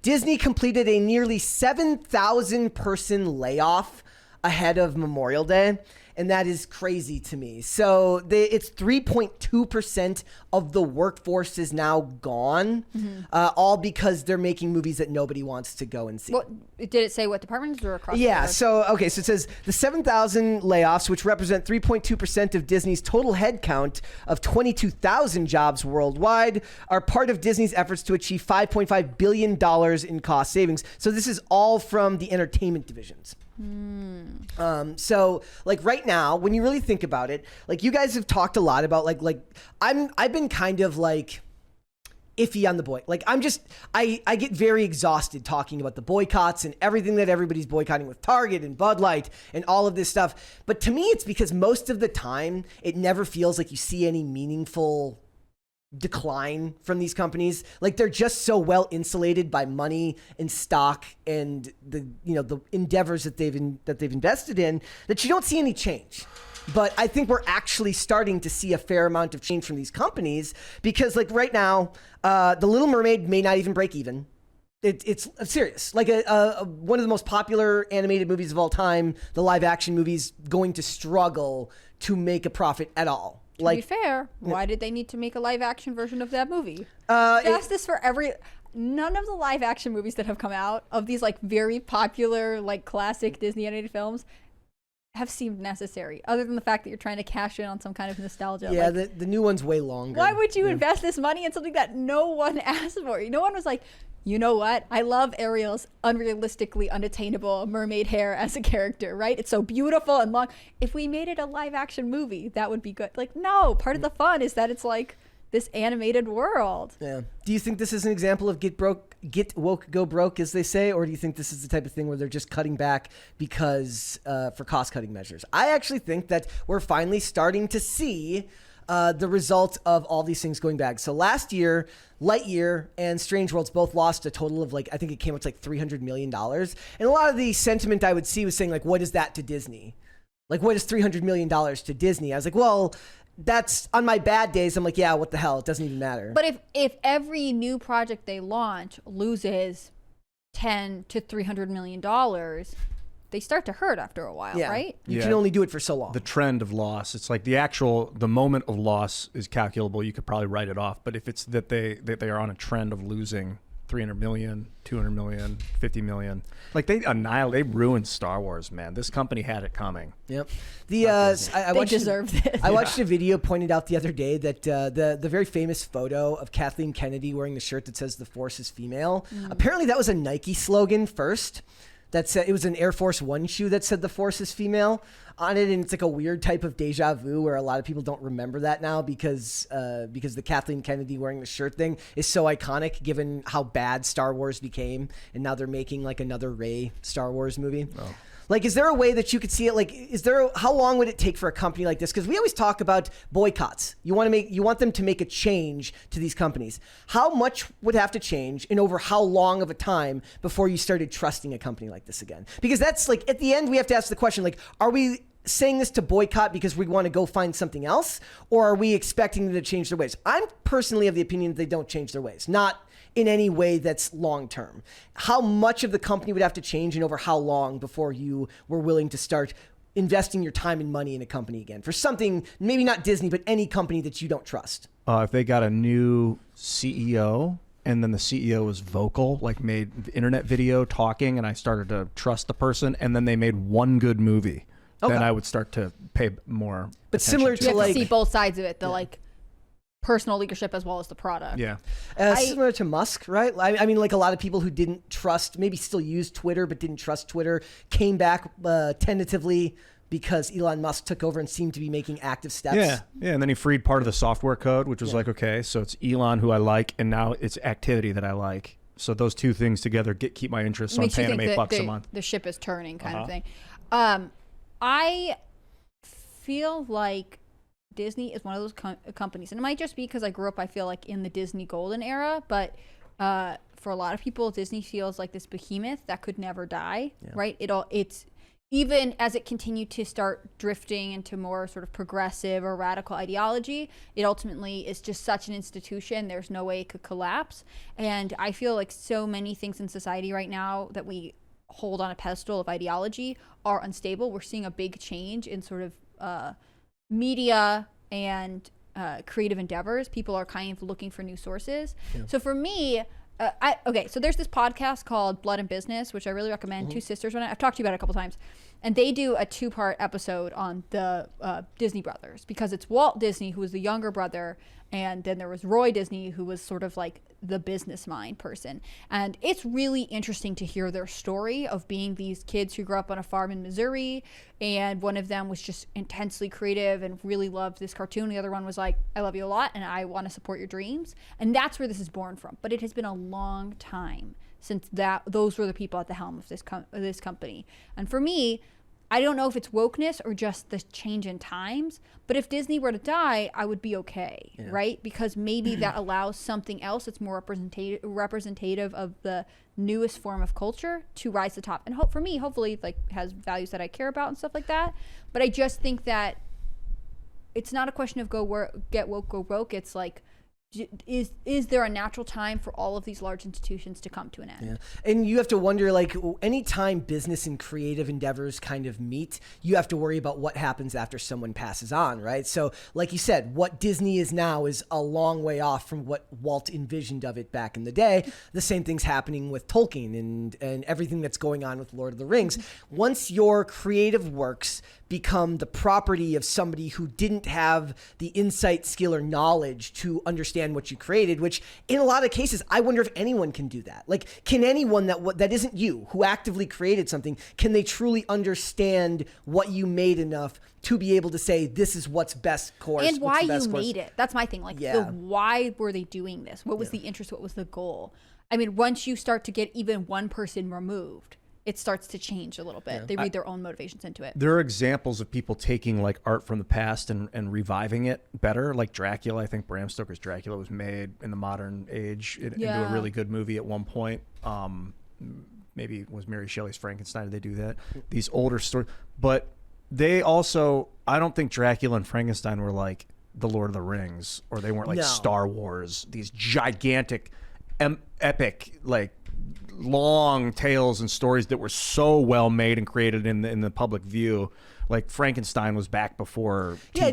Disney completed a nearly 7,000 person layoff ahead of Memorial Day. And that is crazy to me. So it's 3.2% of the workforce is now gone, all because they're making movies that nobody wants to go and see. What, did it say what departments or across? Yeah. So it says the 7,000 layoffs, which represent 3.2% of Disney's total headcount of 22,000 jobs worldwide, are part of Disney's efforts to achieve $5.5 billion in cost savings. So this is all from the entertainment divisions. So like right now, when you really think about it, like you guys have talked a lot about I've been kind of like iffy on the boy. Like I get very exhausted talking about the boycotts and everything that everybody's boycotting with Target and Bud Light and all of this stuff. But to me, it's because most of the time it never feels like you see any meaningful decline from these companies. Like they're just so well insulated by money and stock and the endeavors that they've invested in that you don't see any change. But I think we're actually starting to see a fair amount of change from these companies because like right now, The Little Mermaid may not even break even. It's serious. Like one of the most popular animated movies of all time, the live action movie's going to struggle to make a profit at all. To be fair, why did they need to make a live action version of that movie? This for none of the live action movies that have come out of these like very popular like classic Disney animated films have seemed necessary, other than the fact that you're trying to cash in on some kind of nostalgia. Yeah, like, the new one's way longer. Why would you invest this money in something that no one asked for? No one was like, you know what? I love Ariel's unrealistically unattainable mermaid hair as a character, right? It's so beautiful and long. If we made it a live action movie, that would be good. Like, no, part of the fun is that it's like this animated world. Yeah. Do you think this is an example of get woke, go broke, as they say? Or do you think this is the type of thing where they're just cutting back because for cost cutting measures? I actually think that we're finally starting to see the result of all these things going back. So last year, Lightyear and Strange Worlds both lost a total of I think it came up to $300 million. And a lot of the sentiment I would see was saying what is that to Disney? Like, what is $300 million to Disney? I was like, well, that's on my bad days. I'm like, yeah, what the hell? It doesn't even matter. But if every new project they launch loses $10 to $300 million, they start to hurt after a while, right? You can only do it for so long. The trend of loss, it's like the moment of loss is calculable. You could probably write it off. But if it's that they are on a trend of losing 300 million, 200 million, 50 million, like they ruined Star Wars, man. This company had it coming. Yep. They deserve this. I watched a video pointed out the other day that the very famous photo of Kathleen Kennedy wearing the shirt that says "The Force is female." Apparently, that was a Nike slogan first. That said, it was an Air Force One shoe that said "The Force is female" on it, and it's like a weird type of deja vu where a lot of people don't remember that now because the Kathleen Kennedy wearing the shirt thing is so iconic given how bad Star Wars became, and now they're making another Rey Star Wars movie. Oh. Is there a way that you could see it? How long would it take for a company like this? Because we always talk about boycotts. You want them to make a change to these companies. How much would have to change, and over how long of a time before you started trusting a company like this again? Because that's at the end we have to ask the question: are we saying this to boycott because we want to go find something else, or are we expecting them to change their ways? I'm personally of the opinion that they don't change their ways, not in any way that's long term. How much of the company would have to change, and over how long before you were willing to start investing your time and money in a company again for something, maybe not Disney, but any company that you don't trust? If they got a new CEO and then the CEO was vocal, made the internet video talking, and I started to trust the person, and then they made one good movie, then I would start to pay more. But similar to you have to see both sides of it. The personal leadership as well as the product. Yeah. Similar to Musk, right? I mean, a lot of people who didn't trust, maybe still use Twitter, but didn't trust Twitter, came back tentatively because Elon Musk took over and seemed to be making active steps. Yeah. And then he freed part of the software code, which was okay, so it's Elon who I like, and now it's activity that I like. So those two things together keep my interest. So I'm paying them $8 a month. The ship is turning kind of thing. I feel like Disney is one of those companies, and it might just be because I grew up, I feel in the Disney golden era, but for a lot of people, Disney feels like this behemoth that could never die, right? It's even as it continued to start drifting into more sort of progressive or radical ideology, it ultimately is just such an institution. There's no way it could collapse. And I feel like so many things in society right now that we hold on a pedestal of ideology are unstable. We're seeing a big change in sort of media and creative endeavors. People are kind of looking for new sources. Yeah. So for me, so there's this podcast called Blood and Business, which I really recommend. Two sisters run it. I've talked to you about it a couple times. And they do a 2-part episode on the Disney brothers, because it's Walt Disney, who was the younger brother, and then there was Roy Disney, who was sort of like the business mind person. And it's really interesting to hear their story of being these kids who grew up on a farm in Missouri, and one of them was just intensely creative and really loved this cartoon. The other one was like, I love you a lot and I want to support your dreams. And that's where this is born from. But it has been a long time since those were the people at the helm of this company. And for me, I don't know if it's wokeness or just the change in times, but if Disney were to die, I would be okay, right? Because maybe that allows something else that's more representative of the newest form of culture to rise to the top. And for me, hopefully, like, has values that I care about and stuff like that. But I just think that it's not a question of get woke, go woke. It's like, is there a natural time for all of these large institutions to come to an end? Yeah. And you have to wonder, like, anytime business and creative endeavors kind of meet, you have to worry about what happens after someone passes on, right? So like you said, what Disney is now is a long way off from what Walt envisioned of it back in the day. The same thing's happening with Tolkien and everything that's going on with Lord of the Rings. Once your creative works become the property of somebody who didn't have the insight, skill, or knowledge to understand what you created, which in a lot of cases, I wonder if anyone can do that. Like, can anyone that isn't you, who actively created something, can they truly understand what you made enough to be able to say, this is what's best course? And why you made it. That's my thing. Like, why were they doing this? What was the interest? What was the goal? I mean, once you start to get even one person removed, it starts to change a little bit. Yeah. They read their own motivations into it. There are examples of people taking like art from the past and reviving it better. Like Dracula, I think Bram Stoker's Dracula was made in the modern age into a really good movie at one point. Maybe it was Mary Shelley's Frankenstein. Did they do that? These older stories. But they also, I don't think Dracula and Frankenstein were like the Lord of the Rings, or they weren't like Star Wars, these gigantic, epic, like, long tales and stories that were so well made and created in the public view. Like Frankenstein was back before TV. Yeah, I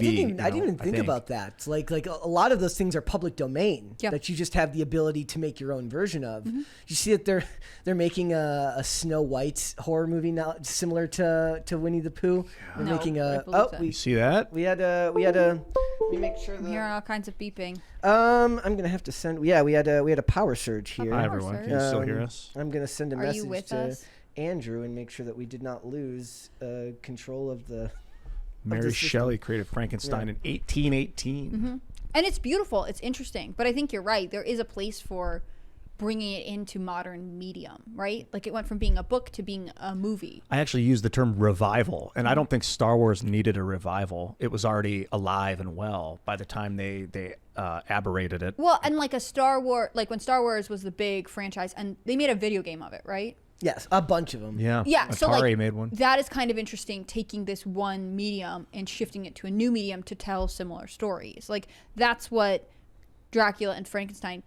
didn't even think about that. Like a lot of those things are public domain that you just have the ability to make your own version of. You see that they're making a Snow White horror movie now, similar to Winnie the Pooh. They're making you see that? We had a. Let me make sure that. I'm hearing all kinds of beeping. I'm gonna have to send. Yeah, we had a power surge here. Hi everyone, can you still hear us? I'm gonna send a message you with to us? Andrew and make sure that we did not lose control of the. Mary Shelley created Frankenstein in 1818. And it's beautiful. It's interesting. But I think you're right. There is a place for bringing it into modern medium, right? Like, it went from being a book to being a movie. I actually used the term revival, and I don't think Star Wars needed a revival. It was already alive and well by the time they aberrated it. Well, and like a Star Wars, like when Star Wars was the big franchise, and they made a video game of it, right? Yes, a bunch of them. Yeah, Atari so like, made one. That is kind of interesting, taking this one medium and shifting it to a new medium to tell similar stories. Like, that's what Dracula and Frankenstein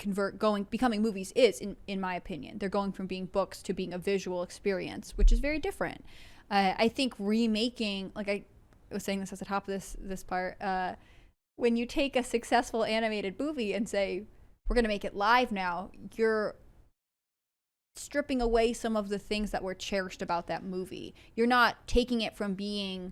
becoming movies is, in my opinion. They're going from being books to being a visual experience, which is very different. I think remaking, like I was saying this at the top of this part, when you take a successful animated movie and say, we're going to make it live now, you're stripping away some of the things that were cherished about that movie. You're not taking it from being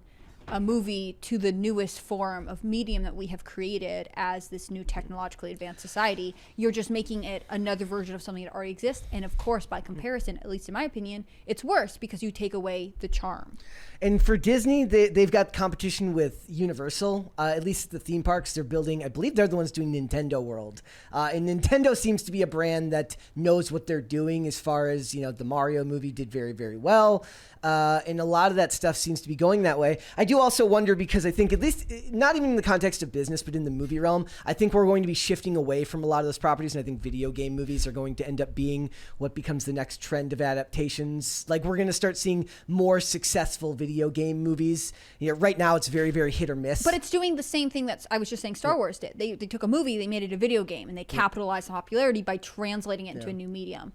a movie to the newest form of medium that we have created as this new technologically advanced society. You're just making it another version of something that already exists. And of course, by comparison, at least in my opinion, it's worse because you take away the charm. And for Disney, they've got competition with Universal. At least the theme parks they're building, I believe they're the ones doing Nintendo World. And Nintendo seems to be a brand that knows what they're doing as far as, the Mario movie did very, very well. And a lot of that stuff seems to be going that way. I do do also wonder, because I think, at least not even in the context of business, but in the movie realm, I think we're going to be shifting away from a lot of those properties, and I think video game movies are going to end up being what becomes the next trend of adaptations. Like, we're going to start seeing more successful video game movies. Right now it's very, very hit or miss. But it's doing the same thing that I was just saying Star Wars did. They took a movie, they made it a video game, and they capitalized the popularity by translating it into a new medium.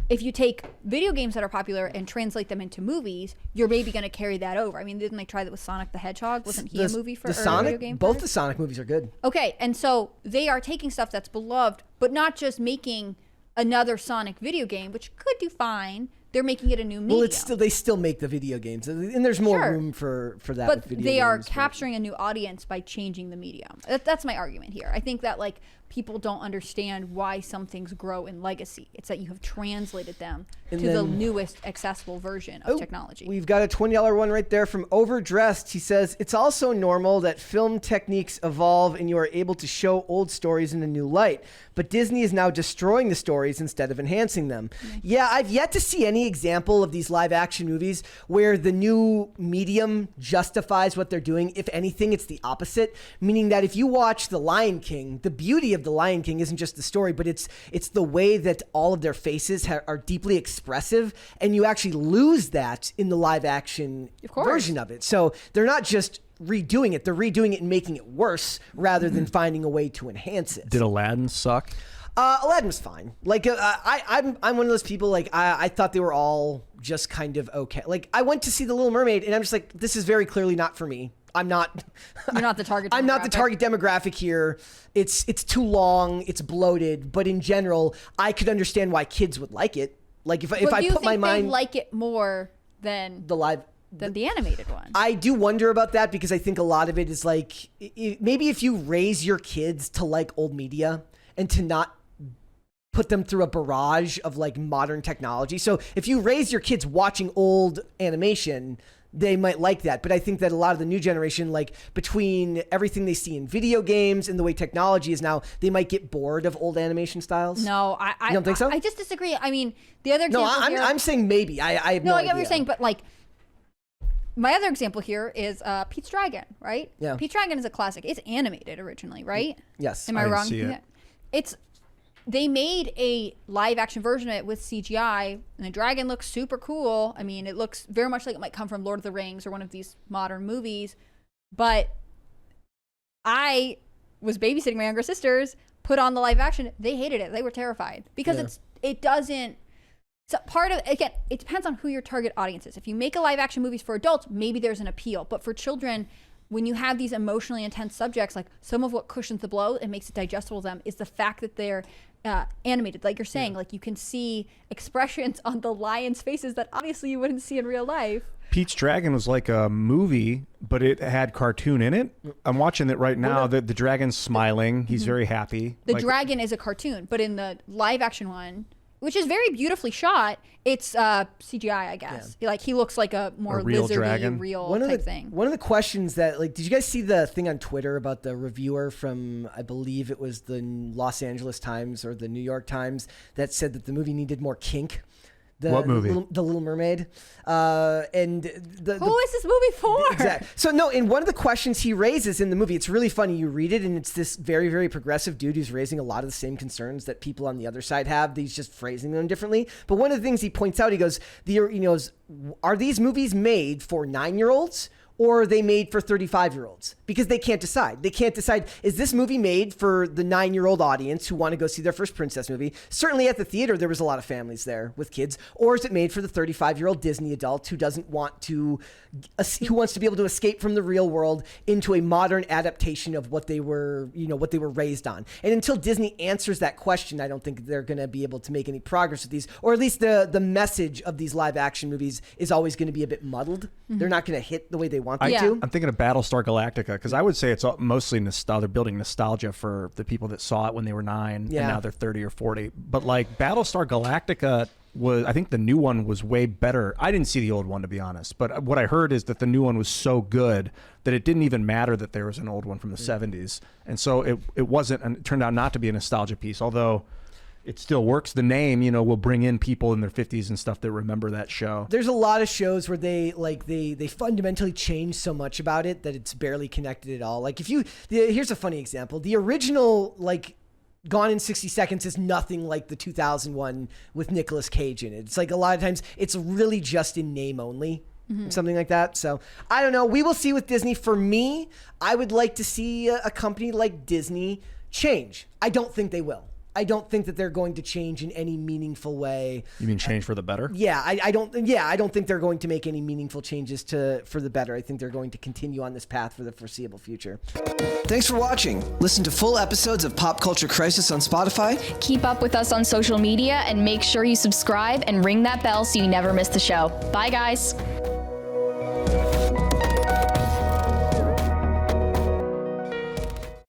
If you take video games that are popular and translate them into movies, you're maybe going to carry that over. I mean, didn't they try that with Sonic the Hedgehog? Wasn't he a movie for a video game? Both the Sonic movies are good. Okay, and so they are taking stuff that's beloved, but not just making another Sonic video game, which could do fine. They're making it a new medium. Well, they still make the video games, and there's more room for that. But with video they are games, capturing a new audience by changing the medium. That's my argument here. I think that like people don't understand why some things grow in legacy. It's that you have translated them to the newest accessible version of technology. We've got a $20 one right there from Overdressed. He says, it's also normal that film techniques evolve and you are able to show old stories in a new light. But Disney is now destroying the stories instead of enhancing them. Yeah, I've yet to see any example of these live action movies where the new medium justifies what they're doing. If anything, it's the opposite, meaning that if you watch The Lion King, the beauty of The Lion King isn't just the story, but it's the way that all of their faces are deeply expressive, and you actually lose that in the live action version of it. So they're not just redoing it, they're redoing it and making it worse rather than finding a way to enhance it. Did Aladdin suck? Aladdin was fine. Like, I'm one of those people, like, I thought they were all just kind of okay. Like, I went to see The Little Mermaid, and I'm just like, this is very clearly not for me. I'm not. You're not the target demographic. I'm not the target demographic here. It's too long. It's bloated. But in general, I could understand why kids would like it. Like, if I put my mind, they like it more than the animated one. I do wonder about that, because I think a lot of it is like, maybe if you raise your kids to like old media and to not put them through a barrage of like modern technology. So if you raise your kids watching old animation, they might like that. But I think that a lot of the new generation, like between everything they see in video games and the way technology is now, they might get bored of old animation styles. No, you don't think so? I just disagree. I mean, the other example I'm saying maybe. I have no idea. I get what you're saying, but like, my other example here is Pete's Dragon, right? Yeah. Pete's Dragon is a classic. It's animated originally, right? Yes. Am I wrong? See it. They made a live action version of it with CGI, and the dragon looks super cool. I mean, it looks very much like it might come from Lord of the Rings or one of these modern movies. But I was babysitting my younger sisters, put on the live action. They hated it. They were terrified because it doesn't. So part of, again, it depends on who your target audience is. If you make a live action movies for adults, maybe there's an appeal. But for children, when you have these emotionally intense subjects, like some of what cushions the blow and makes it digestible to them is the fact that they're animated. Like you're saying, like you can see expressions on the lions' faces that obviously you wouldn't see in real life. Pete's Dragon was like a movie, but it had cartoon in it. I'm watching it right now. The dragon's smiling. He's very happy. The dragon is a cartoon, but in the live action one, which is very beautifully shot, it's CGI, I guess. Yeah. Like he looks like a more real lizardy, dragon. real type thing. One of the questions that, like, did you guys see the thing on Twitter about the reviewer from, I believe it was the Los Angeles Times or the New York Times, that said that the movie needed more kink? What movie? The Little Mermaid. Who is this movie for? Exactly. So no, in one of the questions he raises in the movie, it's really funny. You read it, and it's this very, very progressive dude who's raising a lot of the same concerns that people on the other side have. He's just phrasing them differently. But one of the things he points out, he goes, are these movies made for 9-year-olds? Or are they made for 35-year-olds? Because they can't decide. They can't decide, is this movie made for the 9-year-old audience who want to go see their first princess movie? Certainly at the theater, there was a lot of families there with kids. Or is it made for the 35-year-old Disney adult who who wants to be able to escape from the real world into a modern adaptation of what they were raised on? And until Disney answers that question, I don't think they're going to be able to make any progress with these. Or at least the message of these live action movies is always going to be a bit muddled. Mm-hmm. They're not going to hit the way they want them to. I'm thinking of Battlestar Galactica, because I would say it's mostly nostalgia. They're building nostalgia for the people that saw it when they were 9 and now they're 30 or 40. But like Battlestar Galactica I think the new one was way better. I didn't see the old one, to be honest, but what I heard is that the new one was so good that it didn't even matter that there was an old one from the 70s. And so it wasn't, and it turned out not to be a nostalgia piece, although it still works. The name, will bring in people in their 50s and stuff that remember that show. There's a lot of shows where they fundamentally change so much about it that it's barely connected at all. Like here's a funny example. The original Gone in 60 Seconds is nothing like the 2001 with Nicolas Cage in it. It's like a lot of times it's really just in name only. Something like that. So I don't know. We will see with Disney. For me, I would like to see a company like Disney change. I don't think they will. I don't think that they're going to change in any meaningful way. You mean change for the better? Yeah, I don't think they're going to make any meaningful changes for the better. I think they're going to continue on this path for the foreseeable future. Thanks for watching. Listen to full episodes of Pop Culture Crisis on Spotify. Keep up with us on social media and make sure you subscribe and ring that bell so you never miss the show. Bye, guys.